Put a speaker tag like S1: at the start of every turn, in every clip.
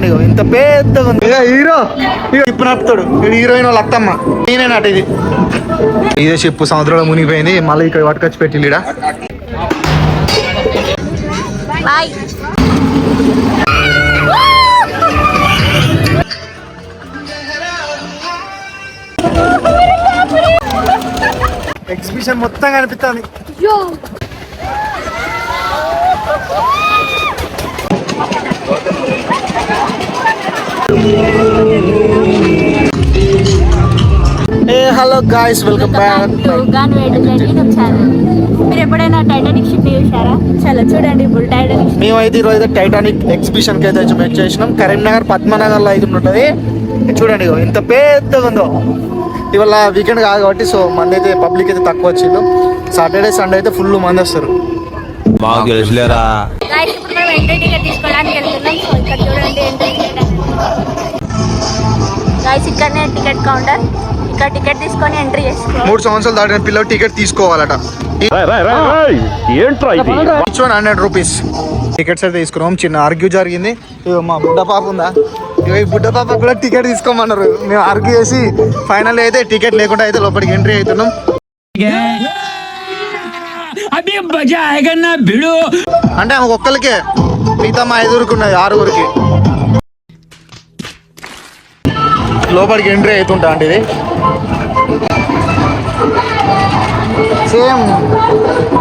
S1: చూడండి ఇంత పెద్దగా ఉంది. Hero ship నడుపుతాడు. హీరోయిన్ వాళ్ళ అత్తమ్మ. నేనేనట ఇది. ఇదే షిప్ సముద్రంలో మునిగిపోయింది. మళ్ళీ ఇక్కడ పట్టుకొచ్చి పెట్టింది. ఎగ్జిబిషన్ మొత్తం కనిపిస్తుంది. Hello guys, welcome back
S2: to గాన్వేడ్ యూట్యూబ్ ఛానల్. మీరు ఎప్పుడైనా టైటానిక్ షిప్ చూసారా? చాలా చూడండి. ఇప్పుడు టైటానిక్
S1: మేమైతే ఈరోజు టైటానిక్ ఎగ్జిబిషన్ కి అయితే మేము చేసినాం. కరీంనగర్ పద్మనగర్ లో అయితే ఉంటుంది. చూడండి ఇంత పెద్దగా ఉందో. ఇవాళ వీకెండ్ కాదు కాబట్టి సో మంది అయితే పబ్లిక్ అయితే తక్కువ వచ్చిండు. సాటర్డే సండే అయితే ఫుల్ మంది వస్తారు.
S2: ఇప్పుడు మనం ఎంట్రీ టికెట్ తీసుకోవడానికి వెళ్తున్నాం. సో ఇక్కడ చూడండి ఎంట్రీ టికెట్. గైస్ ఇక్కడనే టికెట్ కౌంటర్. ఇక్కడ టికెట్ తీసుకొని ఎంట్రీ చేసుకోవాలి.
S1: 3 సంవత్సరాలు దాటిన పిల్లలు టికెట్ తీసుకోవాలట. ₹100 టికెట్స్ అయితే తీసుకున్నాం. చిన్న ఆర్గ్యూ జరిగింది. మా బుడ్డ పాప ఉందా, ఈ బుడ్డ పాప కూడా టికెట్ తీసుకోమన్నారు. మేము ఆర్గ్యూ చేసి ఫైనల్ అయితే టికెట్ లేకుండా అయితే లోపలికి ఎంట్రీ అవుతున్నాం. అంటే ఆమె ఒక్కరికే, మిగతా మా 5 ఉన్నది 6 లోపలికి ఎంట్రీ అవుతుంటా. అంటే ఇది సేమ్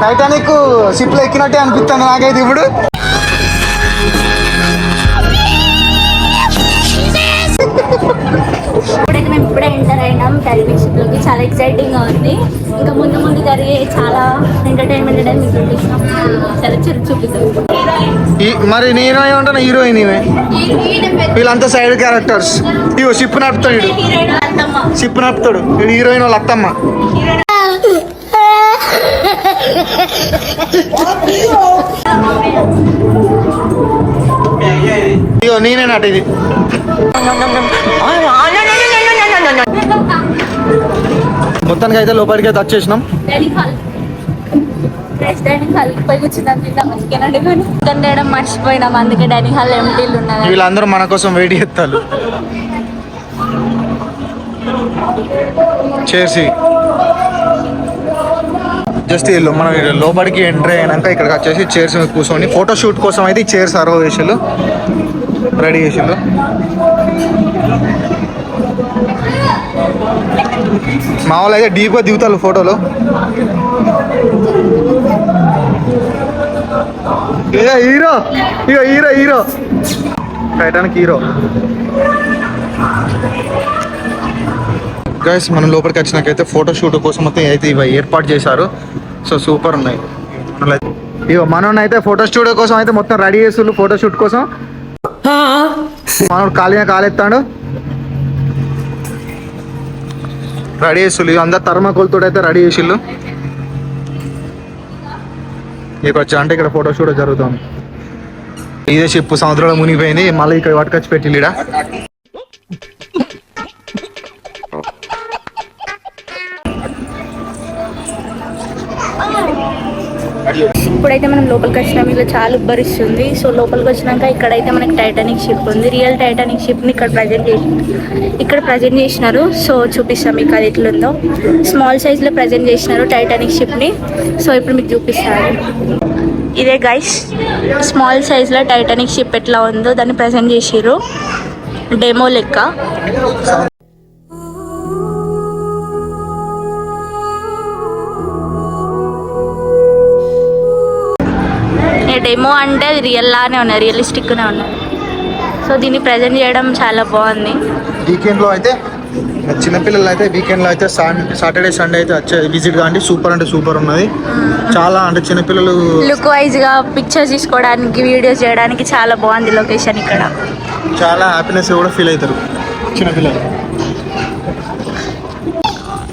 S1: టైటానిక్ షిప్ లో ఎక్కినట్టే అనిపిస్తుంది నాకైతే ఇప్పుడు.
S2: ఇప్పుడైతే మేము ఇప్పుడే ఎంటర్ అయినాం టైటానిక్ షిప్ లోకి. చాలా ఎక్సైటింగ్ గా ఉంది. ఇంకా ముందు ముందు జరిగే చాలా ఎంటర్టైన్మెంట్ అనేది మీకు చూపిస్తాం. చాలా చూపిస్తాం.
S1: మరి నేను ఏమంటాను, హీరోయిన్ ఇవే, వీళ్ళంతా సైడ్ క్యారెక్టర్స్. ఇవో షిప్ నడుపుతాడు, షిప్ నడుపుతాడు. హీరోయిన్ వాళ్ళ అత్తమ్మ. ఇగో నేనేనట ఇది. మొత్తానికి అయితే లోపలికి అయితే వచ్చేసినాం.
S2: మర్చిపోయినాం, అందుకే డైనింగ్ హాల్ ఎంటీలు ఉన్నాయి.
S1: వీళ్ళందరూ మన కోసం వెయిట్ చేస్తారు. చేసి జస్ట్ వీళ్ళు మనం లోపలికి ఎంట్రీ అయినాక ఇక్కడికి వచ్చేసి చైర్స్ మీద కూర్చొని ఫోటోషూట్ కోసం అయితే చైర్స్ అరవ్ చేసిళ్ళు, రెడీ చేసిళ్ళు. మా వాళ్ళు అయితే డీప్గా దిగుతారు ఫోటోలు. Hero ego hero hero Titanic hero. Guys మనం లోపలికి వచ్చినాకైతే ఫోటోషూట్ కోసం అయితే ఇవి ఏర్పాటు చేశారు. సో సూపర్ ఉన్నాయి. ఇగో మనోని అయితే ఫోటో స్టూడియో కోసం అయితే మొత్తం రెడీ చేస్తున్నారు. ఫోటోషూట్ కోసం మనోడు కాలెత్తాడు, రెడీ చేస్తున్నారు. ఇక అందరు థర్మాకోల్తో అయితే రెడీ చేసిళ్ళు. ఇక వచ్చా అంటే ఇక్కడ ఫోటోషూట్ జరుగుతుంది. ఇదే షిప్ సముద్రంలో మునిగిపోయింది. మళ్ళీ ఇక్కడ పట్టుకొచ్చి పెట్టిల్లు.
S2: ఇప్పుడైతే మనం లోపలికి వచ్చినాం. ఇలా చాలా ఉబ్బరిస్తుంది. సో లోపలికి వచ్చినాక ఇక్కడైతే మనకి టైటానిక్ షిప్ ఉంది. రియల్ టైటానిక్ షిప్ని ఇక్కడ ప్రజెంట్ చేసినారు. సో చూపిస్తాం మీకు అది ఎట్లుందో. స్మాల్ సైజ్లో ప్రజెంట్ చేసినారు టైటానిక్ షిప్ని. సో ఇప్పుడు మీకు చూపిస్తాను. ఇదే గైస్ స్మాల్ సైజ్లో టైటానిక్ షిప్ ఎట్లా ఉందో దాన్ని ప్రజెంట్ చేసిర్రు డెమో లెక్క. డెమో అంటే అది రియల్ లానే ఉన్నాయి, రియలిస్టిక్గానే ఉన్నాయి. సో దీన్ని ప్రజెంట్ చేయడం చాలా బాగుంది.
S1: వీకెండ్లో అయితే చిన్నపిల్లలు అయితే వీకెండ్లో అయితే సాటర్డే సండే అయితే వచ్చే విజిట్ కాండి. సూపర్ అంటే సూపర్ ఉన్నది. చాలా అంటే చిన్నపిల్లలు
S2: లుక్ వైజ్గా పిక్చర్స్ తీసుకోవడానికి, వీడియోస్ చేయడానికి చాలా బాగుంది లొకేషన్. ఇక్కడ
S1: చాలా హ్యాపీనెస్ కూడా ఫీల్ అవుతారు చిన్నపిల్లలు.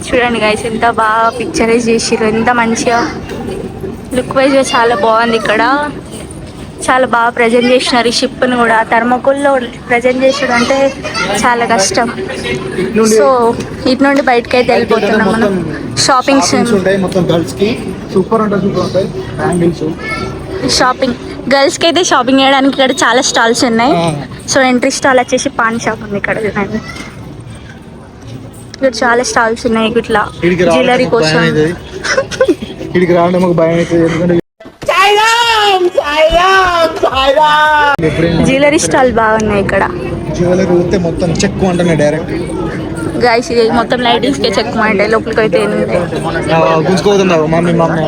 S2: చూడండి గైస్ ఎంత బాగా పిక్చరైజ్ చేసిర్రు, ఎంత మంచిగా లుక్ వైజ్గా చాలా బాగుంది. ఇక్కడ చాలా బాగా ప్రజెంట్ చేసినారు ఈ షిప్ని కూడా. థర్మోకోల్లో ప్రజెంట్ చేసాడు అంటే చాలా కష్టం. సో ఇటు నుండి బయటకి అయితే వెళ్ళిపోతున్నాం మనం. షాపింగ్స్
S1: ఉంటాయి మొత్తం గర్ల్స్ కి. సూపర్ అంటే సూపర్ ఉంటాయి. బ్యాంగిల్స్
S2: షాపింగ్ గర్ల్స్కి అయితే షాపింగ్ చేయడానికి ఇక్కడ చాలా స్టాల్స్ ఉన్నాయి. సో ఎంట్రీ స్టాల్ వచ్చేసి పాన్ షాప్ ఉంది ఇక్కడ చూడండి. ఇక్కడ చాలా స్టాల్స్ ఉన్నాయి ఇట్లా జ్యువెలరీ కోసం.
S1: ఇక్కడికి రావడం ఒక భయం అవుతుంది ఎందుకంటే
S2: జ్యువెలరీ స్టాల్ బాగున్నాయి ఇక్కడ.
S1: జ్యువెలరీ ఊరితే మొత్తం చెక్కు అంటున్నా డైరెక్ట్
S2: గైస్ ఇది మొత్తం లైటింగ్స్ కే చెక్ అంటే లోపలికి అయితే
S1: గుంజుకోతున్నావు మమ్మీ మమ్మీ.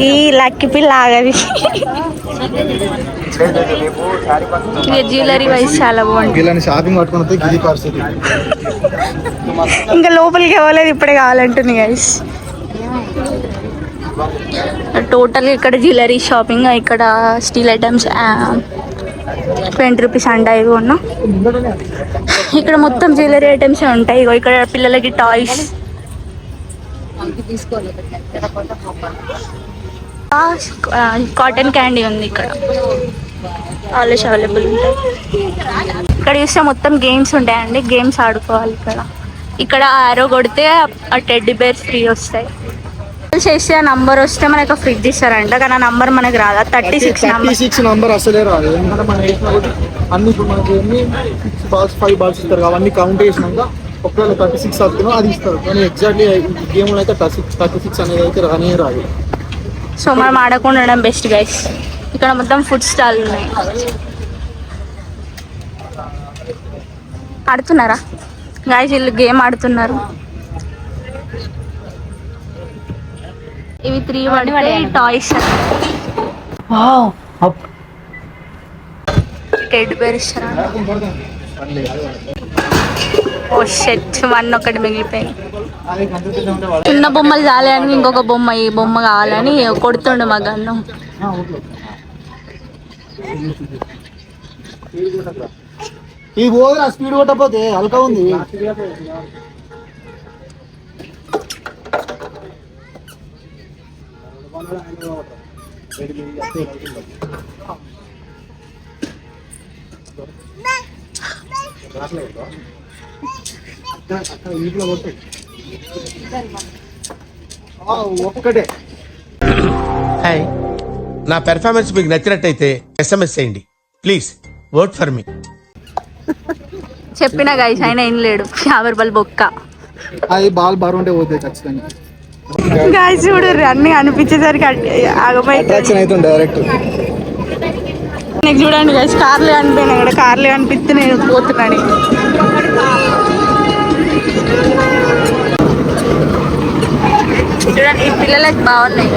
S2: ఈ లక్కి పిల్ల ఆగది. జ్యువెలరీ వైజ్ చాలా బాగుంది.
S1: ఇలాంటి షాపింగ్ పట్టుకుని గిరి పరిస్థితి
S2: ఇంకా లోపలికి ఇవ్వలేదు ఇప్పుడే కావాలంటుంది గైస్. టోటల్ ఇక్కడ జ్యువెలరీ షాపింగ్, ఇక్కడ స్టీల్ ఐటమ్స్ 20 రూపీస్ అంట ఇవి ఉన్నా. ఇక్కడ మొత్తం జ్యువెలరీ ఐటమ్స్ ఉంటాయి. ఇక్కడ పిల్లలకి టాయ్స్, కాటన్ క్యాండీ ఉంది ఇక్కడ ఆల్వేస్ అవైలబుల్ ఉంటాయి. ఇక్కడ చూస్తే మొత్తం గేమ్స్ ఉంటాయండి, గేమ్స్ ఆడుకోవాలి ఇక్కడ. ఇక్కడ ఆరో కొడితే ఆ టెడ్డీ బేర్స్ ఫ్రీ వస్తాయి. చేస్తే ఆ నంబర్ వస్తే మనకు ఫ్రిడ్జ్ ఇస్తారంట, కానీ ఆ నంబర్ మనకి రాదా. 36
S1: నంబర్ అసలే రాదు. ఎందుకంటే మనం అన్ని ఇప్పుడు మనకి ఎన్ని 6 బాల్స్ 5 బాల్స్ ఇస్తారు, అవన్నీ కౌంట్ చేసినాక ఒకవేళ 36 అవుతుందో అది ఇస్తారు. కానీ ఎగ్జాక్ట్లీ గేమ్లో అయితే 36 అనేది అయితే రానే రాదు.
S2: సో మనం ఆడకుండా ఉండడం బెస్ట్ గైస్. ఇక్కడ మొత్తం ఫుడ్ స్టాల్ ఉన్నాయి. ఆడుతున్నారా గైస్? వీళ్ళు గేమ్ ఆడుతున్నారు. ఇవి 3 పడితే టాయ్స్. టెడ్డీ బేర్ ఇస్తారా? ఓ షెట్ 1 ఒకటి మిగిలిపోయింది. చిన్న బొమ్మలు చాలని ఇంకొక బొమ్మ, ఈ బొమ్మ కావాలని కొడుతుండు మా గన్ను.
S1: ఈ పోదురా స్పీడ్ కొట్టకపోతే హల్కా ఉంది. ఒక్కటే.
S3: హాయ్, నా పెర్ఫార్మెన్స్ మీకు నచ్చినట్టయితే SMS చేయండి ప్లీజ్. Work for me.
S2: చెప్పిన గైస్ అయినా ఏం లేడు. 50 రూపాయలు బొక్క.
S1: అది బాల్ బార్ ఉంటే పోతాయి ఖచ్చితంగా.
S2: గాయస్ చూడు అన్ని అనిపించేసరికి
S1: అవుతుంది డైరెక్ట్.
S2: నీకు చూడండి గైస్ కార్లే అనిపోయినా ఇక్కడ, కార్లే అనిపిస్తే నేను పోతున్నాను. చూడండి ఈ పిల్లలకి బాగున్నాయి.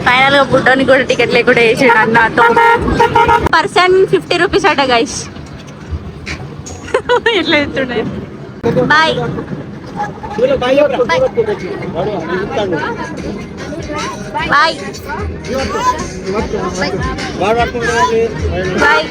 S2: ఫైనల్ గా బుడ్డానికి కూడా టికెట్ లేకుండా వేసాడు అన్నతో. పర్సన్ 50 రూపీస్ అట గైస్. ఎట్లా ఎత్తుండే. Bye bye bye.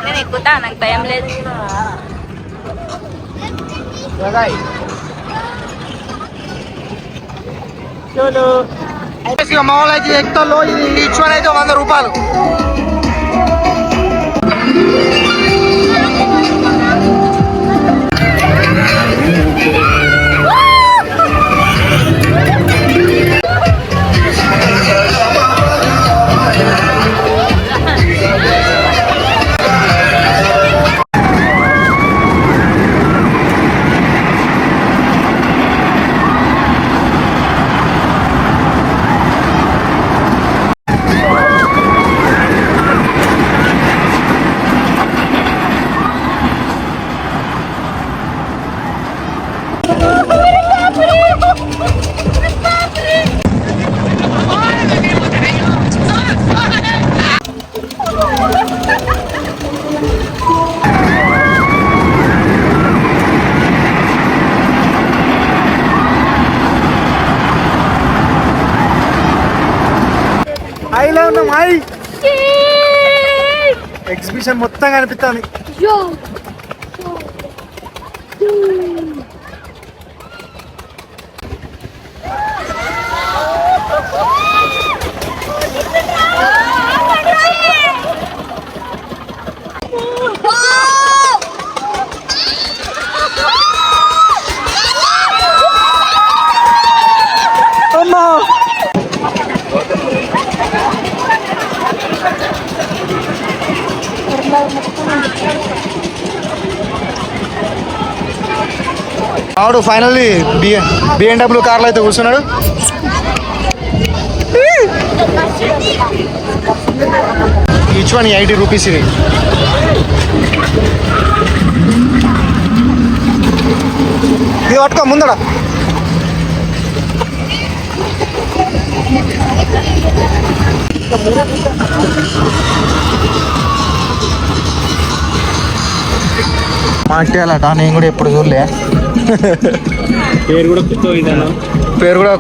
S2: నేను ఎక్కుతా, నాకు భయం లేదు.
S1: మామూలు అయితే ఎక్కుతాలో ఇది ఈచ్ వన్ అయితే 100 రూపాయలు. లొకేషన్ మొత్తం కనిపిస్తుంది. ఆడు ఫైనల్లీ బిఎండబ్ల్యూ కార్లో అయితే కూర్చున్నాడు. Each one 80 rupees. ఇవి ఇది పట్టుకో ముందడ. మాట్లాడట నేను కూడా ఎప్పుడు చూడలే. పేరు కూడా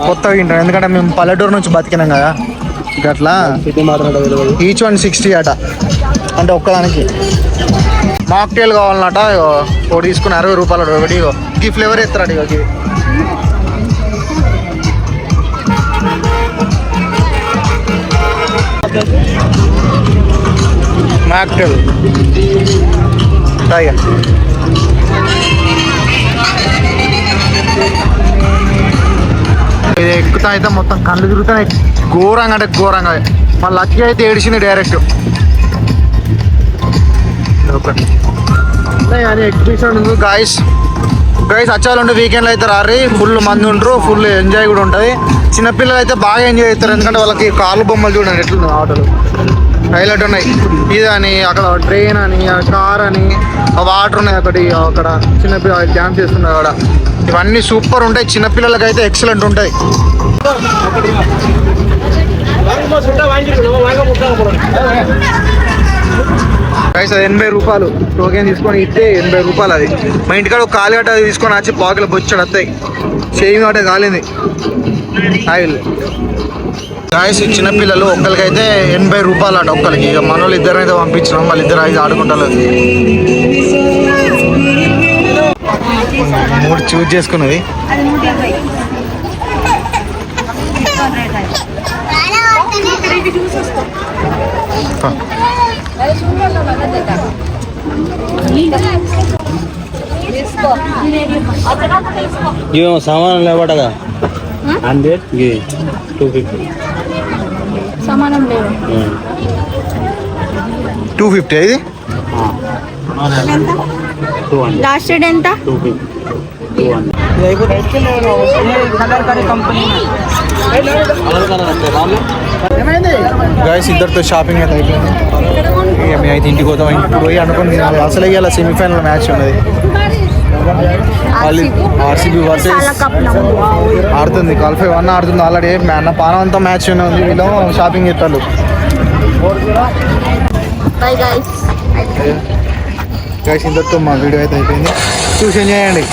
S1: కొత్తగా వింటాను, ఎందుకంటే మేము పల్లెటూరు నుంచి బతికినాం కదా. అట్లా ఈచ్ వన్ 60 అట, అంటే ఒక్కదానికి. మాక్టైల్ కావాలన్నట, ఒకటి తీసుకుని 60 రూపాయలు ఒకటి. ఈ ఫ్లేవర్ ఎత్తారట. ఇక మాక్టైల్ ఇది ఎక్కుతా అయితే మొత్తం కళ్ళు తిరుగుతాయి ఘోరంగా, అంటే ఘోరంగా. మా లక్కీ అయితే ఏడిచింది డైరెక్ట్. ఒకటి కానీ ఎగ్జిబిషన్ గాయస్ వచ్చాలంటే వీకెండ్లో అయితే రారి. ఫుల్ మంది ఉంటారు, ఫుల్ ఎంజాయ్ కూడా ఉంటుంది. చిన్నపిల్లలు అయితే బాగా ఎంజాయ్ చేస్తారు, ఎందుకంటే వాళ్ళకి కాళ్ళు బొమ్మలు చూడండి ఎట్లున్నాయి. ఆటోలు హైలైట్ ఉన్నాయి. ఇదని అక్కడ ట్రైన్ అని, కార్ అని, వాటర్ ఉన్నాయి అక్కడ. చిన్నపిల్లలు డ్యాన్స్ చేస్తున్నారు అక్కడ. ఇవన్నీ సూపర్ ఉంటాయి, చిన్నపిల్లలకి అయితే ఎక్సలెంట్ ఉంటాయి. ప్రైస్ 80 రూపాయలు. టోకెన్ తీసుకొని ఇస్తే 80 రూపాయలు. అది మా ఇంటికాడ ఒక కాలిగట్ట తీసుకొని వచ్చి పాకులు బొచ్చాడు వస్తాయి. షేవింగ్ గట్ట కాలింది ఆయిల్. గాయస్ చిన్నపిల్లలు ఒక్కరికైతే 80 రూపాయలు అట ఒక్కరికి. ఇక మన వాళ్ళు ఇద్దరు అయితే పంపించినాం, వాళ్ళు ఇద్దరు అయితే ఆడుకుంటారు. 3 చూజ్ చేసుకున్నది.
S4: సామాన్ లేవటగా 100 250
S2: సమానం లేదు.
S1: 250 ఇది.
S2: లాస్ట్ రేట్ ఎంత?
S1: గాయస్ ఇద్దరితో షాపింగ్ అయితే అయిపోయింది. ఇక మేము అయితే ఇంటికి పోతాం. ఇంటికి పోయి అనుకుని తినాలి. అసలు ఇవాళ సెమీఫైనల్ మ్యాచ్ ఉన్నది. ఆర్సీబీ వర్సెస్ ఆడుతుంది. క్వాలిఫై 1 ఆడుతుంది ఆల్రెడీ. నా పానం అంతా మ్యాచ్ ఉంది. వీళ్ళు షాపింగ్ చేస్తారు. గాయస్ ఇంతటితో మా వీడియో అయితే అయిపోయింది. చూసి ఎంజాయ్ చేయండి.